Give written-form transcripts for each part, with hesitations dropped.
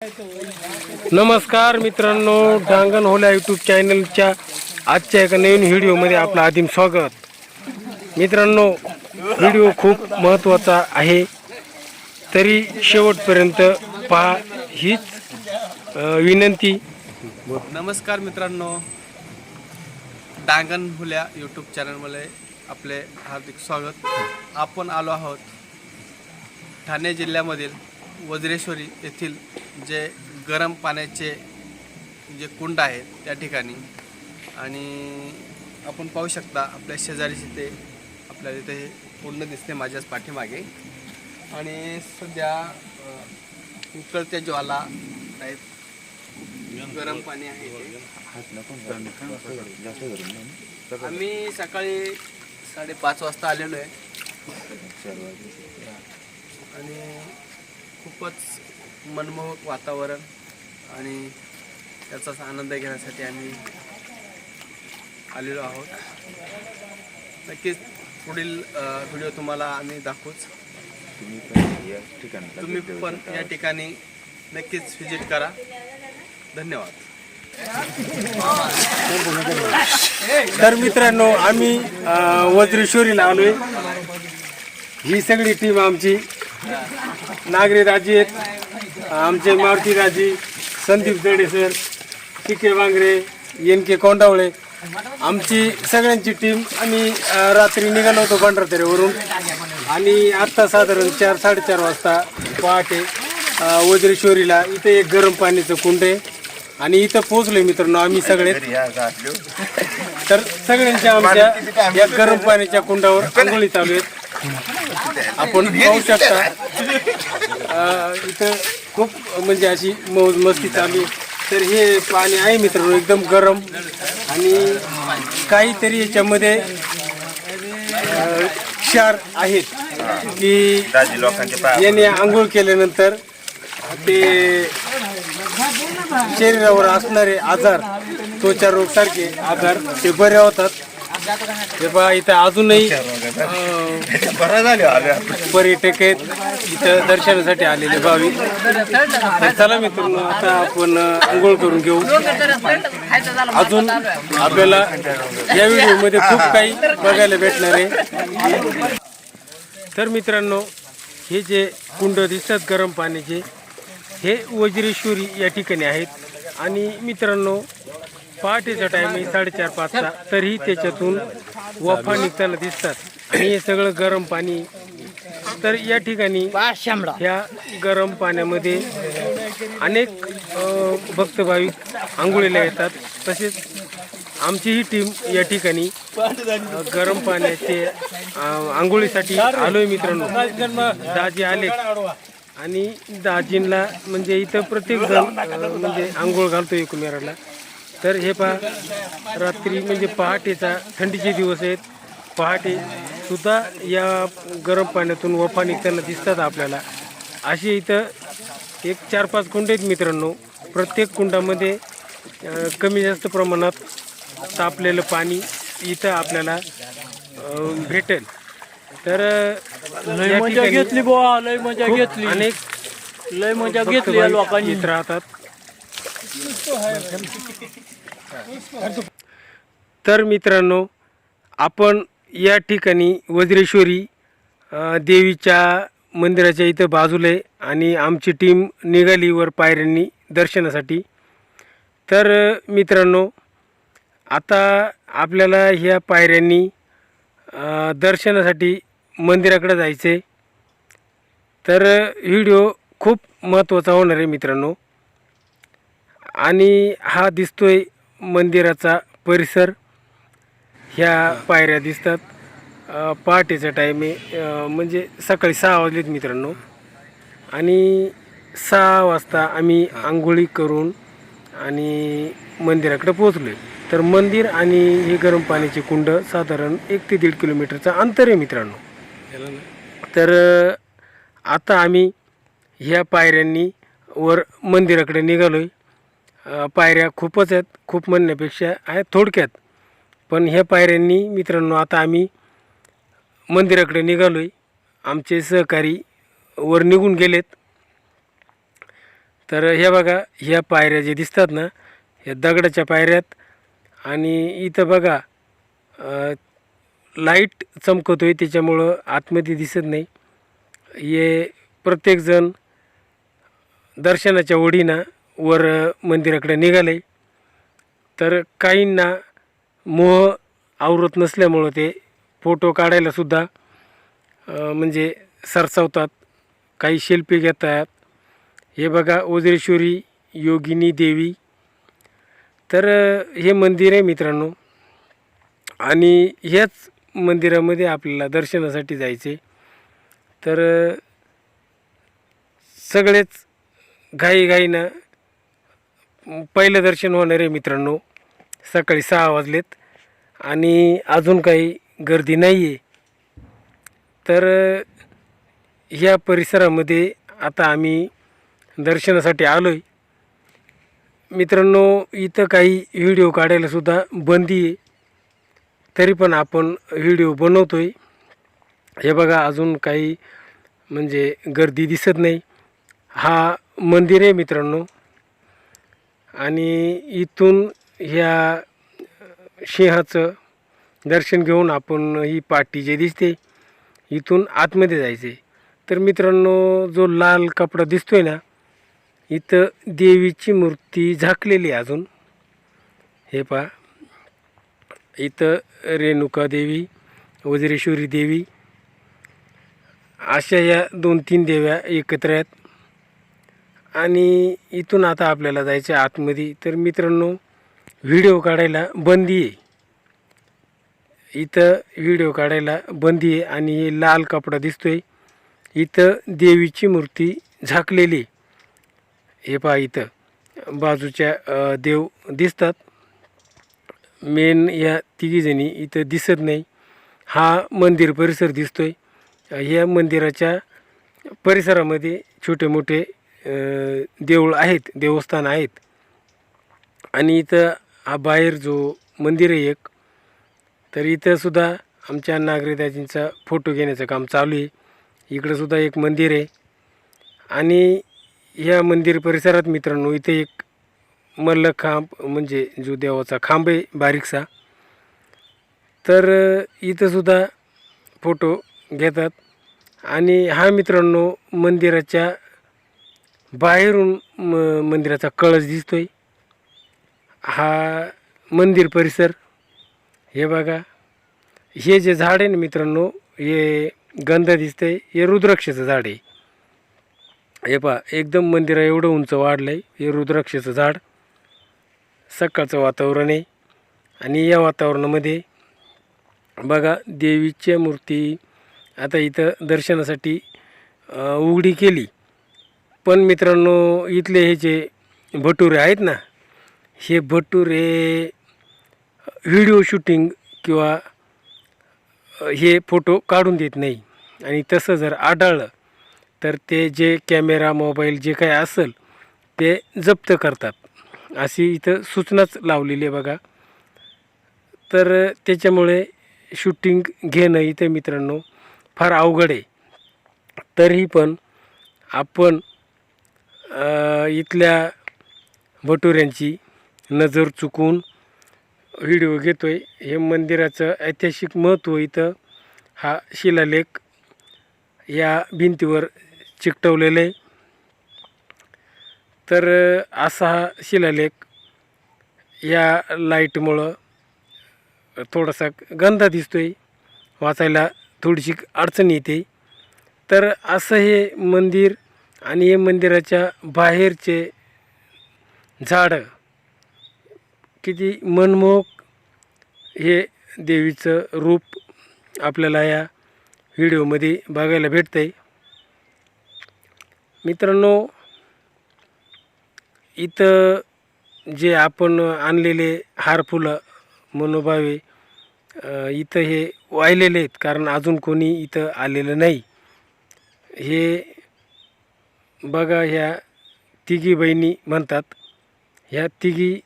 नमस्कार मित्रांनो, डांगण होल्या यूट्यूब चॅनलच्या आजच्या एका नवीन व्हिडिओमध्ये आपलं आदिम स्वागत। मित्रांनो, व्हिडिओ खूप महत्त्वाचा आहे, तरी शेवटपर्यंत पहा हीच विनंती। नमस्कार मित्रांनो, डांगण होल्या यूट्यूब चॅनलमध्ये आपले हार्दिक स्वागत। आपण आलो आहोत ठाणे जिल्ह्यामधील वज्रेश्वरी येथील जे गरम पाण्याचे जे कुंड आहे त्या ठिकाणी, आणि आपण पाहू शकता आपल्या शेजारीच ते आपल्याला इथे कुंड दिसते माझ्याच पाठीमागे, आणि सध्या उकळत्या ज्वाला आहेत, गरम पाणी आहे। आम्ही सकाळी 5:30 वाजता आलेलो आहे आणि खूपच मनमोहक वातावरण आणि त्याचाच आनंद घेण्यासाठी आम्ही आलेलो आहोत। नक्कीच पुढील व्हिडिओ तुम्हाला आम्ही दाखवूच। तुम्ही पण या ठिकाणी नक्कीच व्हिजिट करा। धन्यवाद। तर मित्रांनो, आम्ही वज्रेश्वरीला आलोय। ही सगळी टीम आमची, नागरे राजी आहेत, आमचे मारुती राजी, संदीप जडे सर, टिके वांगरे, एन.के. कोंडावळे, आमची सगळ्यांची टीम। आम्ही रात्री निघालो होतो भंडारदऱ्यावरून, आणि आत्ता साधारण 4-4:30 वाजता पहाटे वज्रेश्वरीला इथे एक गरम पाण्याचं कुंड आहे, आणि इथं पोहोचलोय मित्रांनो आम्ही सगळे। तर सगळ्यांच्या आमच्या या गरम पाण्याच्या कुंडावर आंघोळी चालू आहेत। आपण पाहू शकता इथं खूप म्हणजे अशी मौज मस्ती चालू आहे। तर हे पाणी आहे मित्रांनो एकदम गरम, आणि काहीतरी याच्यामध्ये क्षार आहेत की याने आंघोळ केल्यानंतर ते शरीरावर असणारे आजार, त्वचा रोग सारखे आजार ते बरे होतात। हे पहा, इथं अजूनही पर्यटक आहेत इथं दर्शनासाठी आलेले भाविक। चला मित्रांनो, आता आपण आंघोळ करून घेऊ। अजून आपल्याला या व्हिडिओमध्ये खूप काही बघायला भेटणार आहे। तर मित्रांनो, हे जे कुंड दिसतात गरम पाण्याचे, हे वज्रेश्वरी या ठिकाणी आहेत। आणि मित्रांनो, पहाटेचा टाईम आहे 4:30-5चा, तरीही त्याच्यातून वाफा निघताना दिसतात, आणि हे सगळं गरम पाणी। तर या ठिकाणी ह्या गरम पाण्यामध्ये अनेक भक्त भाविक आंघोळीला येतात। तसेच आमची ही टीम या ठिकाणी गरम पाण्याचे आंघोळीसाठी आलोय मित्रांनो। दाजी आले, आणि दाजींना म्हणजे इथं प्रत्येक जण म्हणजे आंघोळ घालतो एकमेकाला। तर हे पहा, रात्री म्हणजे पहाटेचा थंडीचे दिवस आहेत, पहाटे सुद्धा या गरम पाण्यातून वाफा निघताना दिसतात आपल्याला। असे इथं एक 4-5 कुंड आहेत मित्रांनो। प्रत्येक कुंडामध्ये कमी जास्त प्रमाणात तापलेलं पाणी इथं आपल्याला भेटेल। तर लय मजा घेतली बुवा, लय मजा घेतली, अनेक लय मजा घेतली लोकांनी इथं राहतात। तर मित्रांनो, आपण या ठिकाणी वज्रेश्वरी देवीच्या मंदिराच्या इथं बाजूला आहे, आणि आमची टीम निघाली वर पायऱ्यांनी दर्शनासाठी। तर मित्रांनो, आता आपल्याला ह्या पायऱ्यांनी दर्शनासाठी मंदिराकडे जायचं आहे। तर व्हिडिओ खूप महत्त्वाचा होणार आहे मित्रांनो। आणि हा दिसतोय मंदिराचा परिसर, ह्या पायऱ्या दिसतात। पहाटेचा टाईम आहे, म्हणजे सकाळी 6 वाजलेत मित्रांनो, आणि 6 वाजता आम्ही आंघोळी करून आणि मंदिराकडे पोहोचलो। तर मंदिर आणि हे गरम पाण्याचे कुंड साधारण 1 ते 1.5 किलोमीटरचा अंतर आहे मित्रांनो। तर आता आम्ही ह्या पायऱ्यांनी वर मंदिराकडे निघालोय। पायऱ्या खूपच आहेत, खूप म्हणण्यापेक्षा आहेत थोडक्यात, पण ह्या पायऱ्यांनी मित्रांनो आता आम्ही मंदिराकडे निघालोय। आमचे सहकारी वर निघून गेलेत। तर हे बघा, ह्या पायऱ्या जे दिसतात ना, ह्या दगडाच्या पायऱ्यात. आणि इथं बघा लाईट चमकतोय, त्याच्यामुळं आतमध्ये दिसत नाही. हे प्रत्येकजण दर्शनाच्या ओढीनं वर मंदिराकडे निघाले. तर काहींना मोह आवरत नसल्यामुळं ते फोटो काढायलासुद्धा म्हणजे सरसावतात. काही सेल्फी घेतात. हे बघा, वज्रेश्वरी योगिनी देवी. तर हे मंदिर आहे मित्रांनो. आणि ह्याच मंदिरामध्ये आपल्याला दर्शनासाठी जायचे. तर सगळेच घाईघाईनं पहिलं दर्शन होणार आहे मित्रांनो. सकाळी 6 वाजलेत आणि अजून काही गर्दी नाही आहे. तर ह्या परिसरामध्ये आता आम्ही दर्शनासाठी आलो आहे मित्रांनो. इथं काही व्हिडिओ काढायलासुद्धा बंदी आहे, तरी पण आपण व्हिडिओ बनवतो आहे. हे बघा, अजून काही म्हणजे गर्दी दिसत नाही. हा मंदिर आहे मित्रांनो. आणि इथून ह्या सिंहाचं दर्शन घेऊन आपण ही पाटी जे दिसते इथून आतमध्ये जायचे. तर मित्रांनो, जो लाल कपडा दिसतोय ना, इथं देवीची मूर्ती झाकलेली आहे अजून. हे पहा, इथं रेणुका देवी, वज्रेश्वरी देवी अशा या 2-3 देव्या एकत्र आहेत. आणि इथून आता आपल्याला जायचं आहे आतमध्ये. तर मित्रांनो, व्हिडिओ काढायला बंदी आहे. इथं व्हिडिओ काढायला बंदी आहे. आणि हे लाल कपडा दिसतोय, इथं देवीची मूर्ती झाकलेली. हे पहा, इथं बाजूच्या देव दिसतात. मेन या तिघीजणी इथं दिसत नाही. हा मंदिर परिसर दिसतोय. या मंदिराच्या परिसरामध्ये छोटे मोठे देऊळ आहेत, देवस्थान आहेत. आणि इथं हा बाहेर जो मंदिर आहे एक, तर इथंसुद्धा आमच्या नागरिकांचा फोटो घेण्याचं काम चालू आहे. इकडंसुद्धा एक मंदिर आहे. आणि ह्या मंदिर परिसरात मित्रांनो, इथे एक मल्लखांब म्हणजे जो देवाचा खांब आहे बारीकसा. तर इथंसुद्धा फोटो घेतात. आणि हा मित्रांनो, मंदिराच्या बाहेरून मंदिराचा कळस दिसतोय. हा मंदिर परिसर. हे बघा, हे जे झाड आहे ना मित्रांनो, हे गंध दिसतंय, हे रुद्राक्षाचं झाड आहे. हे पहा, एकदम मंदिरा एवढं उंच वाढलं आहे. हे रुद्राक्षाचं झाड. सकाळचं वातावरण आहे. आणि या वातावरणामध्ये बघा, देवीच्या मूर्ती आता इथं दर्शनासाठी उघडी केली. पण मित्रांनो, इथले हे जे भटुरे आहेत ना, हे भटुरे व्हिडिओ शूटिंग किंवा हे फोटो काढून देत नाही. आणि तसं जर आढळलं तर ते जे कॅमेरा मोबाईल जे काही असेल ते जप्त करतात, अशी इथं सूचनाच लावलेली आहे बघा. तर त्याच्यामुळे शूटिंग घेणं इथं मित्रांनो फार अवघड आहे. तरीही पण आपण इथल्या भटुऱ्यांची नजर चुकवून व्हिडिओ घेतो आहे. हे मंदिराचं ऐतिहासिक महत्त्व इथं हा शिलालेख या भिंतीवर चिकटवलेलं आहे. तर असा हा शिलालेख या लाईटमुळं थोडासा गंदा दिसतो आहे, वाचायला थोडीशी अडचण येते. तर असं हे मंदिर आणि हे मंदिराच्या बाहेरचे झाडं किती मनमोहक हे देवीचं रूप आपल्याला या व्हिडिओमध्ये बघायला भेटतं आहे. मित्रांनो, इथं जे आपण आणलेले हार फुलं मनोभावे इथं हे वाहिलेले आहेत, कारण अजून कोणी इथं आलेलं नाही. हे बघा, ह्या तिघी बहिणी म्हणतात. ह्या तिघी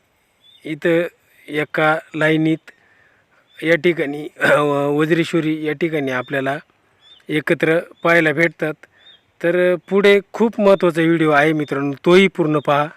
इथं एका लाईनीत या ठिकाणी वज्रेश्वरी या ठिकाणी आपल्याला एकत्र पाहायला भेटतात. तर पुढे खूप महत्त्वाचा व्हिडिओ आहे मित्रांनो, तोही पूर्ण पहा.